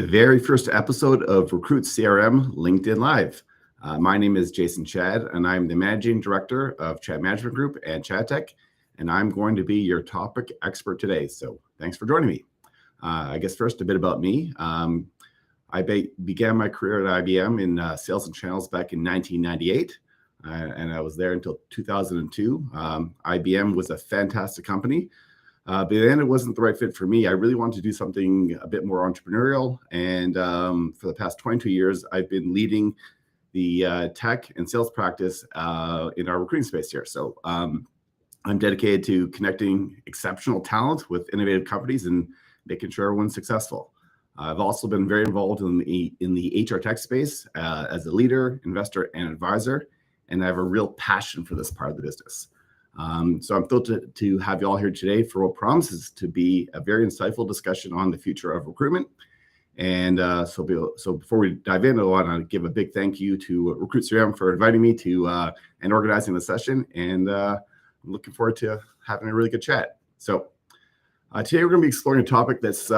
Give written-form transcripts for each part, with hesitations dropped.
very first episode of Recruit CRM LinkedIn Live. My name is Jason Chad, and I'm the Managing Director of Chat Management Group and Chat Tech, and I'm going to be your topic expert today. So thanks for joining me. I guess first a bit about me. I began my career at IBM in sales and channels back in 1998, and I was there until 2002. IBM was a fantastic company. But then it wasn't the right fit for me. I really wanted to do something a bit more entrepreneurial. And for the past 22 years, I've been leading the tech and sales practice in our recruiting space here. So I'm dedicated to connecting exceptional talent with innovative companies and making sure everyone's successful. I've also been very involved in the HR tech space as a leader, investor, and advisor. And I have a real passion for this part of the business. So I'm thrilled to have you all here today for what promises to be a very insightful discussion on the future of recruitment. And so before we dive in, I want to give a big thank you to Recruit CRM for inviting me to and organizing the session. And I'm looking forward to having a really good chat. So today we're going to be exploring a topic that's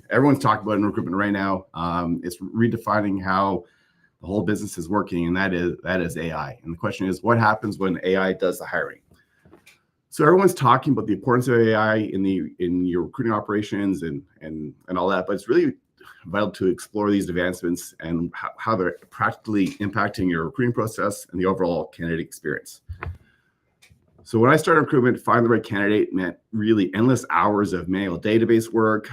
everyone's talking about in recruitment right now. It's redefining how the whole business is working, and that is AI. And the question is, what happens when AI does the hiring? So everyone's talking about the importance of AI in your recruiting operations and all that, but it's really vital to explore these advancements and how they're practically impacting your recruiting process and the overall candidate experience. So when I started recruitment, finding the right candidate meant really endless hours of manual database work,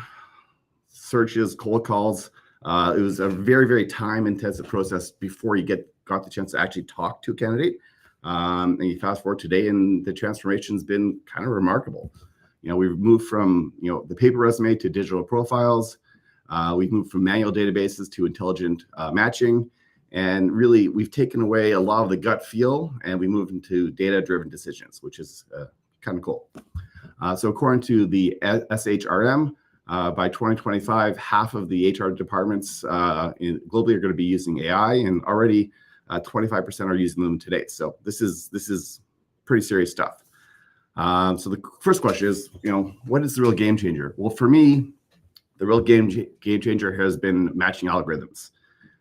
searches, cold calls. It was a very, very time-intensive process before you got the chance to actually talk to a candidate. And you fast forward today, and the transformation's been kind of remarkable. We've moved from the paper resume to digital profiles. We've moved from manual databases to intelligent matching, and really we've taken away a lot of the gut feel, and we moved into data-driven decisions, which is kind of cool. So according to the SHRM, by 2025, half of the HR departments globally are going to be using AI, and already 25% are using them today. So this is pretty serious stuff. So the first question is, what is the real game changer? Well, for me, the real game changer has been matching algorithms.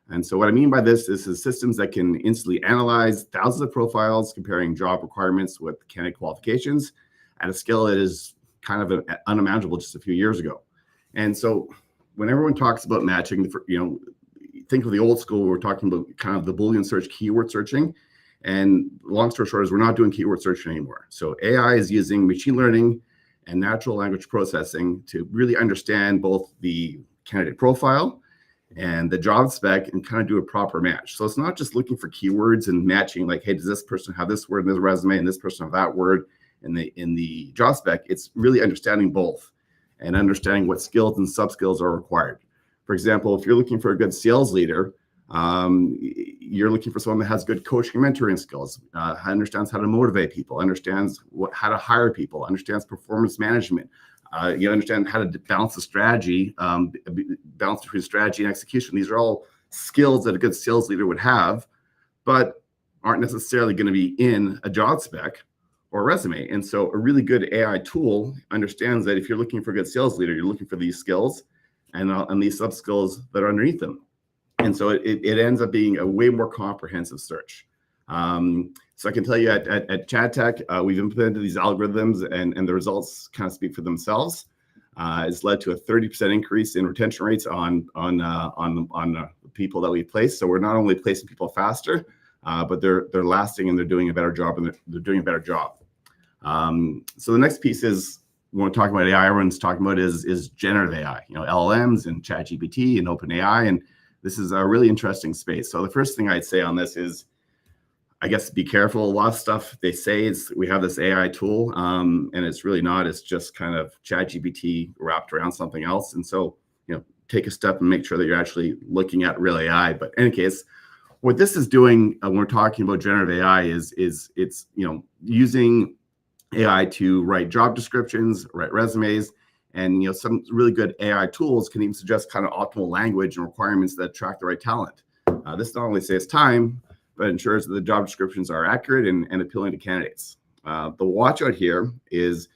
And so what I mean by this is systems that can instantly analyze thousands of profiles, comparing job requirements with candidate qualifications at a scale that is kind of unimaginable just a few years ago. And so when everyone talks about matching, think of the old school, we're talking about kind of the Boolean search, keyword searching. And long story short is we're not doing keyword searching anymore. So AI is using machine learning and natural language processing to really understand both the candidate profile and the job spec and kind of do a proper match. So it's not just looking for keywords and matching like, hey, does this person have this word in their resume and this person have that word in the job spec? It's really understanding both and understanding what skills and sub-skills are required. For example, if you're looking for a good sales leader, you're looking for someone that has good coaching and mentoring skills, understands how to motivate people, understands how to hire people, understands performance management. You understand how to balance the strategy, balance between strategy and execution. These are all skills that a good sales leader would have, but aren't necessarily going to be in a job spec or resume. And so a really good AI tool understands that if you're looking for a good sales leader, you're looking for these skills and these sub skills that are underneath them. And so it ends up being a way more comprehensive search. So I can tell you at Chat Tech, we've implemented these algorithms and the results kind of speak for themselves. It's led to a 30% increase in retention rates on the people that we place. So we're not only placing people faster, but they're lasting and they're doing a better job, and they're doing a better job. So the next piece is, when we're talking about AI, everyone's talking about is generative AI, LLMs and ChatGPT and OpenAI, and this is a really interesting space. So the first thing I'd say on this is, I guess, be careful. A lot of stuff they say is we have this AI tool, and it's really not. It's just kind of ChatGPT wrapped around something else. And so, take a step and make sure that you're actually looking at real AI. But in any case, what this is doing when we're talking about generative AI is it's using AI to write job descriptions, write resumes, and some really good AI tools can even suggest kind of optimal language and requirements that attract the right talent. This not only saves time, but ensures that the job descriptions are accurate and appealing to candidates. The watch out here is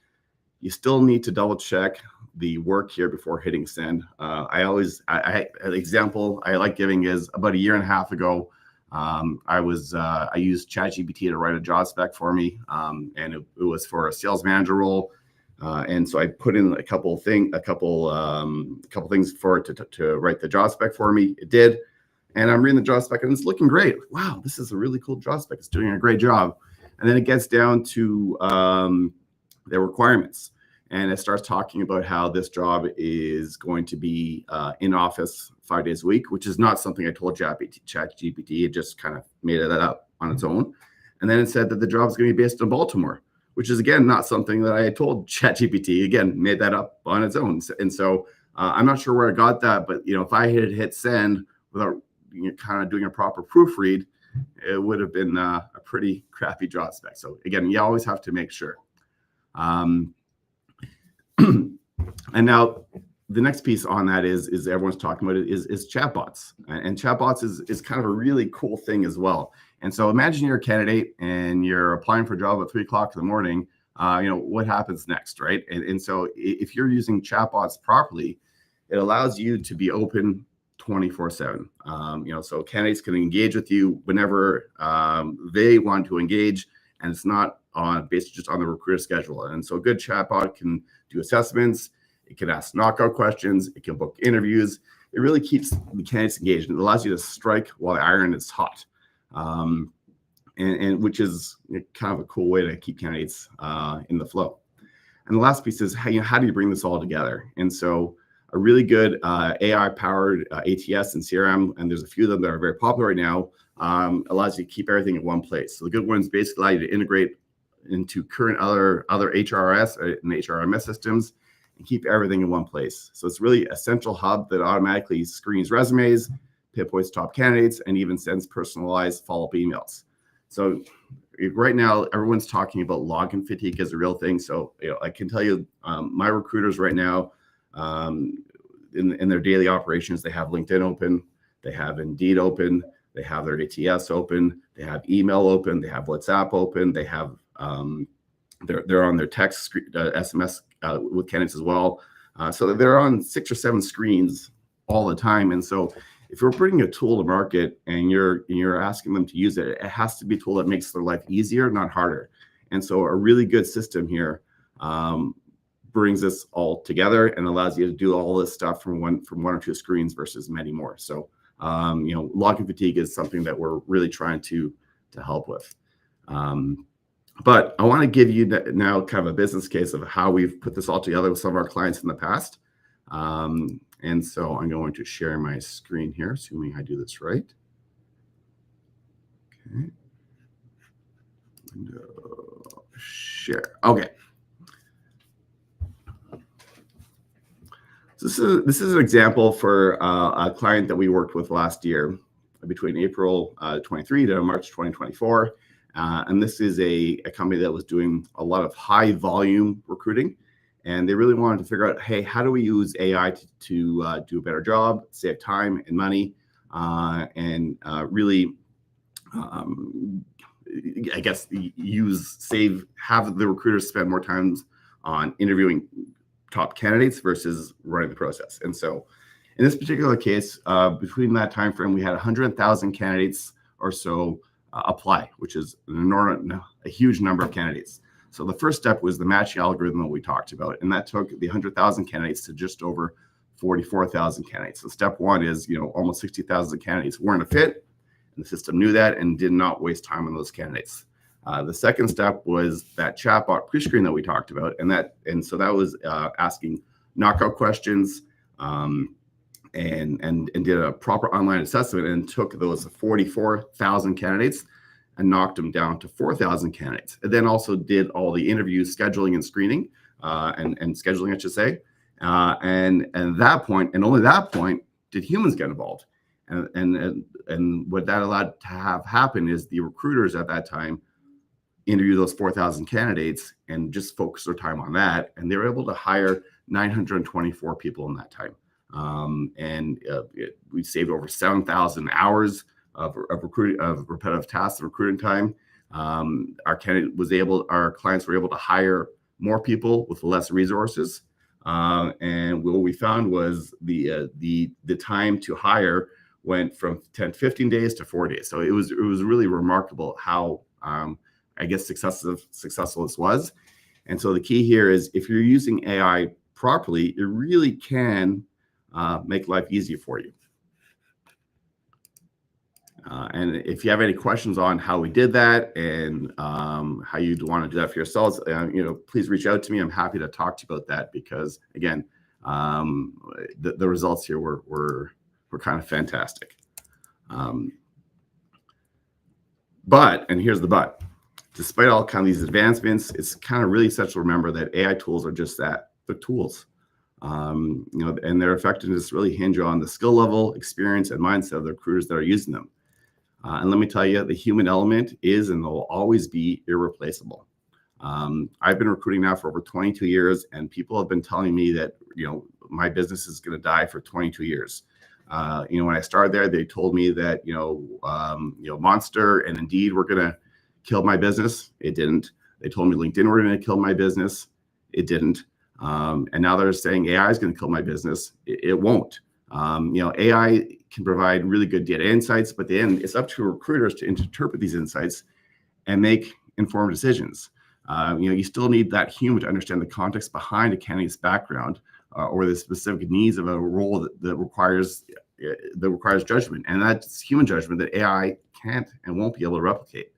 you still need to double check the work here before hitting send. An example I like giving is about a year and a half ago, I used ChatGPT to write a job spec for me, and it was for a sales manager role. And so I put in a couple things for it to write the job spec for me. It did. And I'm reading the job spec and it's looking great. Wow, this is a really cool job spec. It's doing a great job. And then it gets down to the requirements. And it starts talking about how this job is going to be in office 5 days a week, which is not something I told ChatGPT. It just kind of made that up on its own. And then it said that the job is going to be based in Baltimore, which is, again, not something that I had told ChatGPT. Again, made that up on its own. And so I'm not sure where I got that, but if I had hit send without kind of doing a proper proofread, it would have been a pretty crappy job spec. So again, you always have to make sure. And now the next piece on that is everyone's talking about it is chatbots, and chatbots is kind of a really cool thing as well. And so imagine you're a candidate and you're applying for a job at 3 o'clock in the morning. What happens next, right? And so if you're using chatbots properly, it allows you to be open 24/7. So candidates can engage with you whenever they want to engage, and it's not based just on the recruiter schedule. And so a good chatbot can do assessments, it can ask knockout questions, it can book interviews. It really keeps the candidates engaged, and it allows you to strike while the iron is hot, and which is kind of a cool way to keep candidates in the flow. And the last piece is how do you bring this all together? And so a really good AI-powered ATS and CRM, and there's a few of them that are very popular right now, allows you to keep everything in one place. So the good ones basically allow you to integrate into current other HRS and HRMS systems and keep everything in one place. So it's really a central hub that automatically screens resumes, pinpoints top candidates, and even sends personalized follow-up emails. So right now, everyone's talking about login fatigue as a real thing. So I can tell you, my recruiters right now, in their daily operations, they have LinkedIn open, they have Indeed open, they have their ATS open, they have email open, they have WhatsApp open, they have they're on their text SMS with candidates as well. So they're on 6 or 7 screens all the time. And so if you're bringing a tool to market and you're asking them to use it, it has to be a tool that makes their life easier, not harder. And so a really good system here brings this all together and allows you to do all this stuff from one or two screens versus many more. So login fatigue is something that we're really trying to help with. But I want to give you now kind of a business case of how we've put this all together with some of our clients in the past. And so I'm going to share my screen here, assuming I do this right. Okay. And, share. Okay. So this is an example for a client that we worked with last year between April 23 to March 2024. And this is a company that was doing a lot of high volume recruiting. And they really wanted to figure out, hey, how do we use AI to do a better job, save time and money, and really, I guess, have the recruiters spend more time on interviewing top candidates versus running the process. And so in this particular case, between that time frame, we had 100,000 candidates or so apply, which is a huge number of candidates. So the first step was the matching algorithm that we talked about, and that took the 100,000 candidates to just over 44,000 candidates. So step one is, almost 60,000 candidates weren't a fit, and the system knew that and did not waste time on those candidates. The second step was that chatbot pre-screen that we talked about, and so that was asking knockout questions, and did a proper online assessment and took those 44,000 candidates and knocked them down to 4,000 candidates. And then also did all the interviews, scheduling and screening, and scheduling, I should say. And at that point, and only that point, did humans get involved. And what that allowed to have happen is the recruiters at that time interview those 4,000 candidates and just focus their time on that. And they were able to hire 924 people in that time. We saved over 7,000 hours of repetitive tasks, recruiting time. Our clients were able to hire more people with less resources. And what we found was the time to hire went from 10, 15 days to 4 days. So it was really remarkable how I guess successful this was. And so the key here is if you're using AI properly, it really can make life easier for you. And if you have any questions on how we did that and how you'd want to do that for yourselves, please reach out to me. I'm happy to talk to you about that because, again, the results here were kind of fantastic. But, and here's the but, despite all kind of these advancements, it's kind of really essential to remember that AI tools are just that, they're tools. And their effectiveness really hinge on the skill level, experience, and mindset of the recruiters that are using them. And let me tell you, the human element is and will always be irreplaceable. I've been recruiting now for over 22 years, and people have been telling me that my business is going to die for 22 years. When I started there, they told me that Monster and Indeed were going to kill my business. It didn't. They told me LinkedIn were going to kill my business. It didn't. And now they're saying AI is going to kill my business. It won't. AI can provide really good data insights, but then it's up to recruiters to interpret these insights and make informed decisions. You still need that human to understand the context behind a candidate's background or the specific needs of a role that requires judgment, and that's human judgment that AI can't and won't be able to replicate.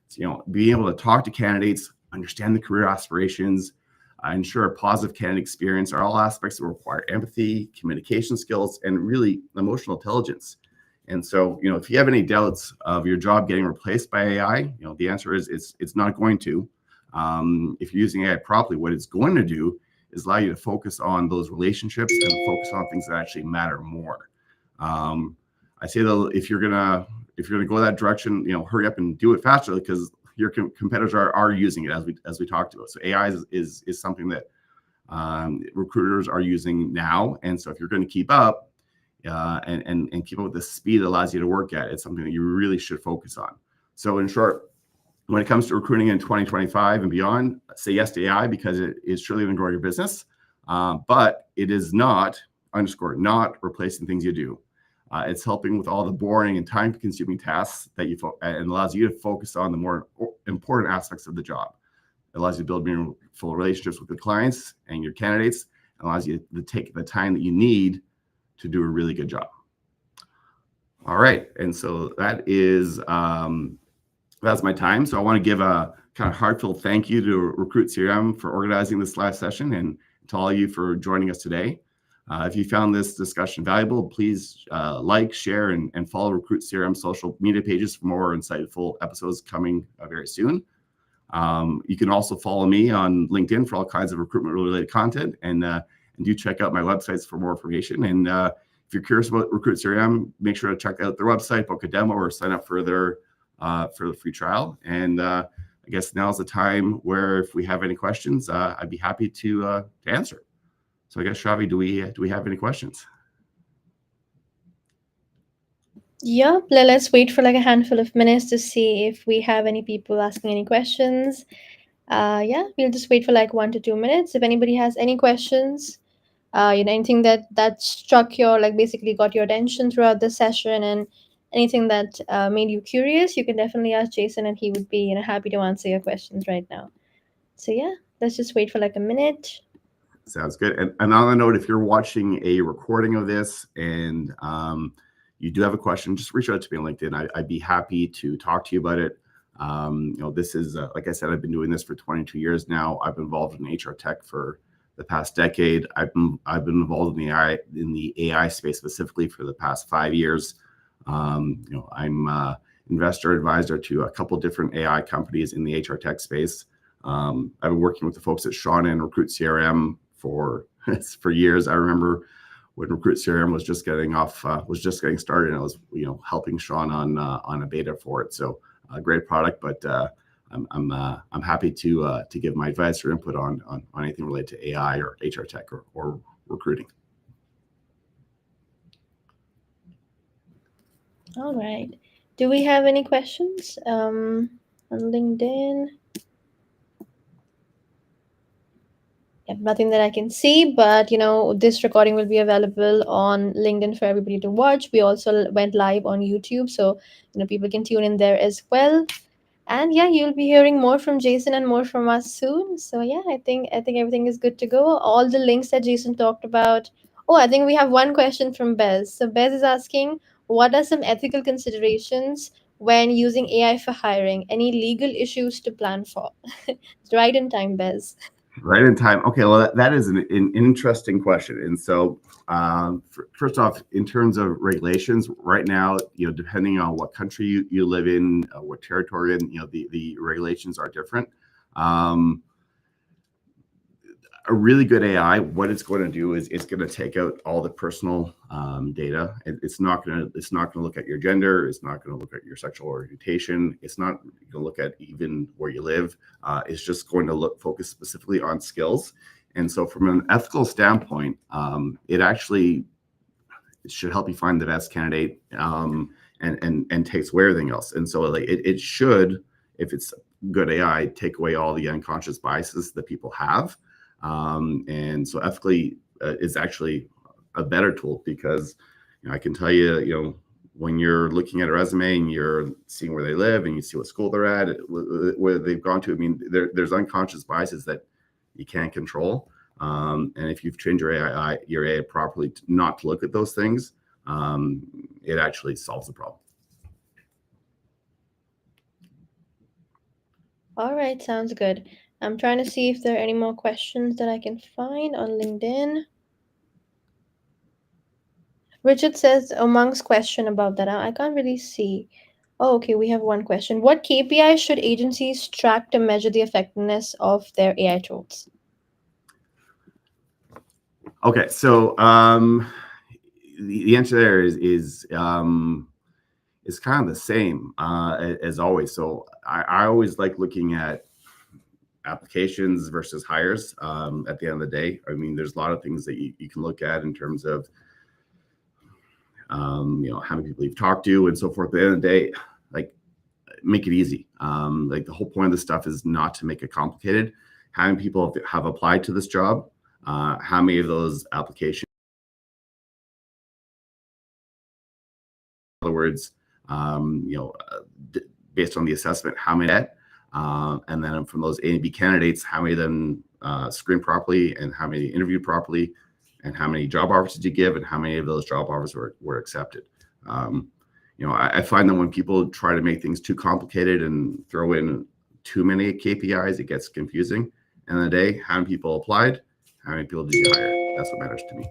So, being able to talk to candidates, understand the career aspirations, ensure a positive candidate experience are all aspects that require empathy, communication skills, and really emotional intelligence. And so, if you have any doubts of your job getting replaced by AI, the answer is it's not going to. If you're using AI properly, what it's going to do is allow you to focus on those relationships and focus on things that actually matter more. I say that if you're gonna go that direction, hurry up and do it faster because your competitors are using it as we talked about. So AI is something that recruiters are using now, and so if you're going to keep up and keep up with the speed it allows you to work at, it's something that you really should focus on. So in short, when it comes to recruiting in 2025 and beyond, say yes to AI because it is surely going to grow your business, but it is not replacing things you do. It's helping with all the boring and time-consuming tasks that and allows you to focus on the more important aspects of the job. It allows you to build meaningful relationships with the clients and your candidates, and allows you to take the time that you need to do a really good job. All right, and so that is that's my time. So I want to give a kind of heartfelt thank you to Recruit CRM for organizing this live session and to all of you for joining us today. If you found this discussion valuable, please like, share, and follow Recruit CRM social media pages for more insightful episodes coming very soon. You can also follow me on LinkedIn for all kinds of recruitment-related content, and do check out my websites for more information. And if you're curious about Recruit CRM, make sure to check out their website, book a demo, or sign up for the free trial. And I guess now's the time where if we have any questions, I'd be happy to answer. So I guess, Shavi, do we have any questions? Yeah, let's wait for like a handful of minutes to see if we have any people asking any questions. Yeah, we'll just wait for like 1 to 2 minutes. If anybody has any questions, anything that struck your, like basically got your attention throughout the session, and anything that made you curious, you can definitely ask Jason, and he would be happy to answer your questions right now. So yeah, let's just wait for like a minute. Sounds good. And on the note, if you're watching a recording of this and you do have a question, just reach out to me on LinkedIn. I'd be happy to talk to you about it. This is, like I said, I've been doing this for 22 years now. I've been involved in HR tech for the past decade. I've been involved in the AI space specifically for the past 5 years. I'm investor advisor to a couple different AI companies in the HR tech space. I've been working with the folks at Sean and Recruit CRM for years. I remember when Recruit CRM was just getting started, and I was helping Sean on a beta for it. So a great product, but I'm happy to give my advice or input on anything related to AI or HR tech or recruiting. All right. Do we have any questions on LinkedIn? Yeah, nothing that I can see, but this recording will be available on LinkedIn for everybody to watch. We also went live on YouTube, so people can tune in there as well. And yeah, you'll be hearing more from Jason and more from us soon. So yeah, I think everything is good to go. All the links that Jason talked about. Oh, I think we have one question from Bez. So Bez is asking, what are some ethical considerations when using AI for hiring? Any legal issues to plan for? Right in time, Bez. Right in time. Okay, well, that is an interesting question. And so, first off, in terms of regulations, right now, depending on what country you live in, what territory, and the regulations are different. A really good AI, what it's going to do is it's going to take out all the personal data. It's not going to look at your gender. It's not going to look at your sexual orientation. It's not going to look at even where you live. It's just going to focus specifically on skills. And so, from an ethical standpoint, it should help you find the best candidate, and takes away everything else. And so, like it should, if it's good AI, take away all the unconscious biases that people have. And so ethically is actually a better tool, because I can tell you, when you're looking at a resume and you're seeing where they live and you see what school they're at, where they've gone to, I mean, there's unconscious biases that you can't control. And if you've trained your AI properly not to look at those things, it actually solves the problem. All right, sounds good. I'm trying to see if there are any more questions that I can find on LinkedIn. Richard says amongst question about that. I can't really see. Oh, okay, we have one question. What KPIs should agencies track to measure the effectiveness of their AI tools? Okay, so the answer there is kind of the same as always. So I always like looking at applications versus hires. At the end of the day, I mean, there's a lot of things that you can look at in terms of how many people you've talked to and so forth. At the end of the day, like, make it easy. Like, the whole point of this stuff is not to make it complicated. How many people have applied to this job? How many of those applications? In other words, based on the assessment, how many get, and then from those A and B candidates, how many of them screened properly, and how many interviewed properly, and how many job offers did you give, and how many of those job offers were accepted. I find that when people try to make things too complicated and throw in too many KPIs, it gets confusing. End of the day, how many people applied? How many people did you hire? That's what matters to me.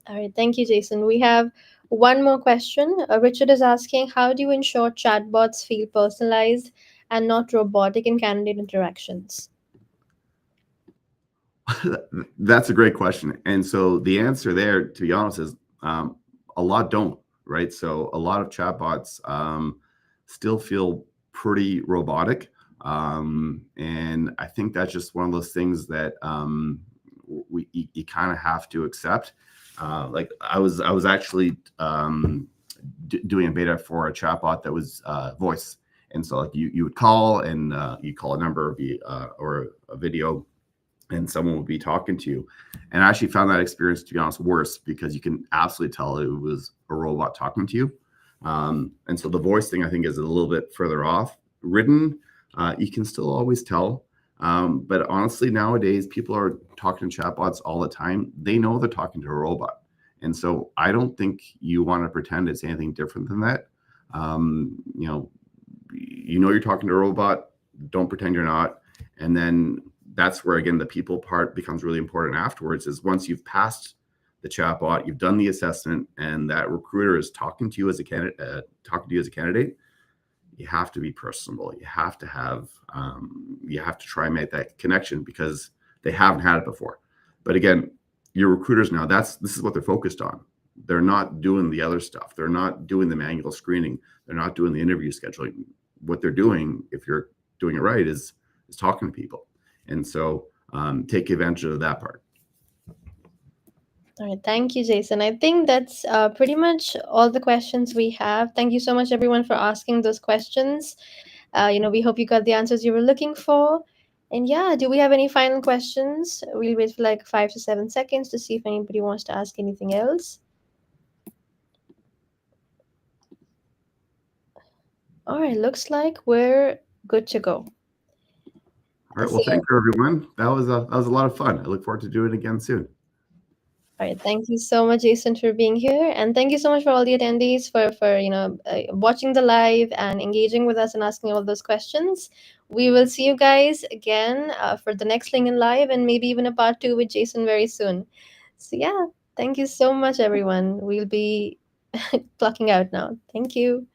All right, thank you, Jason. We have one more question. Richard is asking, how do you ensure chatbots feel personalized and not robotic in candidate interactions? That's a great question. And so the answer there, to be honest, is a lot don't, right? So a lot of chatbots still feel pretty robotic. And I think that's just one of those things that you kind of have to accept. Like, I was actually doing a beta for a chatbot that was voice. And so, like, you would call, and you call a number or a video, and someone would be talking to you. And I actually found that experience, to be honest, worse, because you can absolutely tell it was a robot talking to you. And so the voice thing, I think, is a little bit further off. Written, you can still always tell. But honestly, nowadays, people are talking to chatbots all the time. They know they're talking to a robot. And so I don't think you want to pretend it's anything different than that. You're talking to a robot. Don't pretend you're not. And then that's where, again, the people part becomes really important afterwards, is once you've passed the chatbot, you've done the assessment, and that recruiter is talking to you as a candidate, you have to be personable. You have to try and make that connection, because they haven't had it before. But again, your recruiters now, this is what they're focused on. They're not doing the other stuff. They're not doing the manual screening. They're not doing the interview scheduling. What they're doing, if you're doing it right, is talking to people. And so take advantage of that part. All right, thank you, Jason. I think that's pretty much all the questions we have. Thank you so much, everyone, for asking those questions. We hope you got the answers you were looking for. And yeah, do we have any final questions? We'll wait for like 5 to 7 seconds to see if anybody wants to ask anything else. All right, looks like we're good to go. All right. So Well, thank you, everyone. That was a lot of fun. I look forward to doing it again soon. all right, thank you so much, Jason, for being here, and thank you so much for all the attendees for watching the live and engaging with us and asking all those questions. We will see you guys again for the next LinkedIn Live and maybe even a part two with Jason very soon. So yeah, thank you so much, everyone. We'll be clocking out now. Thank you.